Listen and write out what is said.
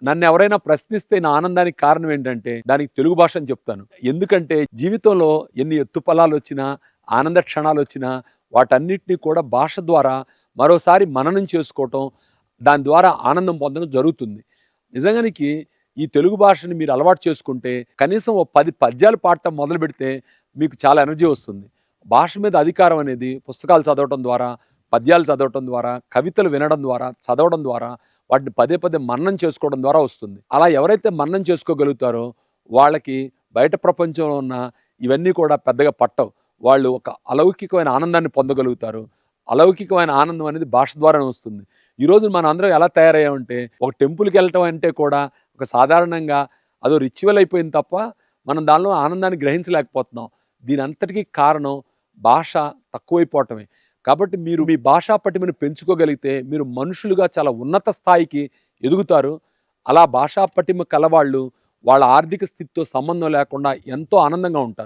నన్ను ఎవరైనా ప్రశ్నిస్తే నా ఆనందానికి కారణం ఏంటంటే దానికి తెలుగు భాష అని చెప్తాను. ఎందుకంటే జీవితంలో ఎన్ని ఎత్తుపల్లాలు వచ్చినా, ఆనంద క్షణాలు వచ్చినా వాటన్నిటిని కూడా భాష ద్వారా మరోసారి మననం చేసుకోవటం, దాని ద్వారా ఆనందం పొందడం జరుగుతుంది. నిజంగానికి ఈ తెలుగు భాషని మీరు అలవాటు చేసుకుంటే కనీసం ఓ 10 పద్యాలు పాడటం మొదలుపెడితే మీకు చాలా ఎనర్జీ వస్తుంది. భాష మీద అధికారం అనేది పుస్తకాలు చదవటం ద్వారా, పద్యాలు చదవటం ద్వారా, కవితలు వినడం ద్వారా, చదవడం ద్వారా, వాటిని పదే పదే మననం చేసుకోవడం ద్వారా వస్తుంది. అలా ఎవరైతే మననం చేసుకోగలుగుతారో వాళ్ళకి బయట ప్రపంచంలో ఉన్న ఇవన్నీ కూడా పెద్దగా పట్టవు. వాళ్ళు ఒక అలౌకికమైన ఆనందాన్ని పొందగలుగుతారు. అలౌకికమైన ఆనందం అనేది భాష ద్వారానే వస్తుంది. ఈరోజు మనం అందరం ఎలా తయారయ్యామంటే ఒక టెంపుల్కి వెళ్ళటం అంటే కూడా ఒక సాధారణంగా అదో రిచువల్ అయిపోయింది తప్ప మనం దానిలో ఆనందాన్ని గ్రహించలేకపోతున్నాం. దీని అంతటికీ కారణం భాష తక్కువైపోవటమే. కాబట్టి మీరు మీ భాషా పటిమను పెంచుకోగలిగితే మీరు మనుషులుగా చాలా ఉన్నత స్థాయికి ఎదుగుతారు. అలా భాషా పటిమ కలవాళ్ళు వాళ్ళ ఆర్థిక స్థితితో సంబంధం లేకుండా ఎంతో ఆనందంగా ఉంటారు.